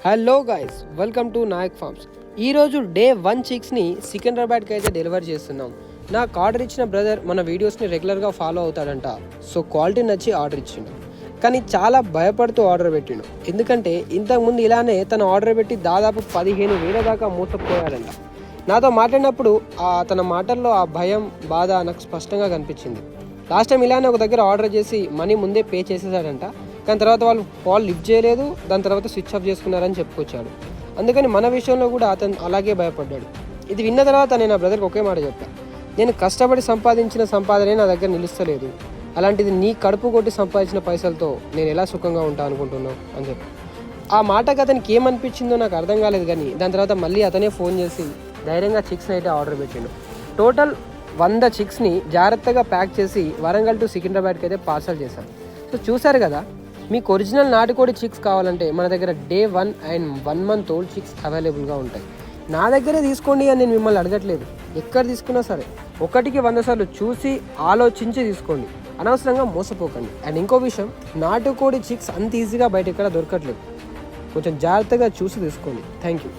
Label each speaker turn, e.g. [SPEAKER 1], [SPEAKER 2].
[SPEAKER 1] Hello guys, welcome to Nayak farms. ఈరోజు day 1 చిక్స్ని సికింద్రాబాద్కి అయితే డెలివరీ చేస్తున్నాం. నాకు ఆర్డర్ ఇచ్చిన బ్రదర్ మన వీడియోస్ని రెగ్యులర్గా ఫాలో అవుతాడంట. సో క్వాలిటీ నచ్చి ఆర్డర్ ఇచ్చిండు, కానీ చాలా భయపడుతూ ఆర్డర్ పెట్టిండు. ఎందుకంటే ఇంతకుముందు ఇలానే తను ఆర్డర్ పెట్టి దాదాపు 15,000 దాకా మోసపోయాడంట. నాతో మాట్లాడినప్పుడు తన మాటల్లో ఆ భయం, బాధ నాకు స్పష్టంగా కనిపించింది. లాస్ట్ టైం ఇలానే ఒక దగ్గర ఆర్డర్ చేసి మనీ ముందే పే చేసేసాడంట. కానీ తర్వాత వాళ్ళు కాల్ లిఫ్ట్ చేయలేదు, దాని తర్వాత స్విచ్ ఆఫ్ చేసుకున్నారని చెప్పుకొచ్చాడు. అందుకని మన విషయంలో కూడా అతను అలాగే భయపడ్డాడు. ఇది విన్న తర్వాత నేను నా బ్రదర్కి ఒకే మాట చెప్పాను, నేను కష్టపడి సంపాదించిన సంపాదనే నా దగ్గర నిలుస్తలేదు, అలాంటిది నీ కడుపు కొట్టి సంపాదించిన పైసలతో నేను ఎలా సుఖంగా ఉంటా అనుకుంటున్నావు అని చెప్పి. ఆ మాటకు అతనికి ఏమనిపించిందో నాకు అర్థం కాలేదు. కానీ దాని తర్వాత మళ్ళీ అతనే ఫోన్ చేసి ధైర్యంగా చిక్స్ని అయితే ఆర్డర్ పెట్టిండు. టోటల్ 100 చిక్స్ని జాగ్రత్తగా ప్యాక్ చేసి వరంగల్ టు సికింద్రాబాద్కి అయితే పార్సల్ చేశాను. సో చూసారు కదా, మీకు ఒరిజినల్ నాటుకోడి చిక్స్ కావాలంటే మన దగ్గర day 1 and 1 month old chicks అవైలబుల్గా ఉంటాయి. నా దగ్గరే తీసుకోండి అని నేను మిమ్మల్ని అడగట్లేదు. ఎక్కడ తీసుకున్నా సరే 1కి 100 సార్లు చూసి ఆలోచించి తీసుకోండి, అనవసరంగా మోసపోకండి. అండ్ ఇంకో విషయం, నాటుకోడి చిక్స్ అంత ఈజీగా బయట ఎక్కడ దొరకట్లేదు. కొంచెం జాగ్రత్తగా చూసి తీసుకోండి. Thank you.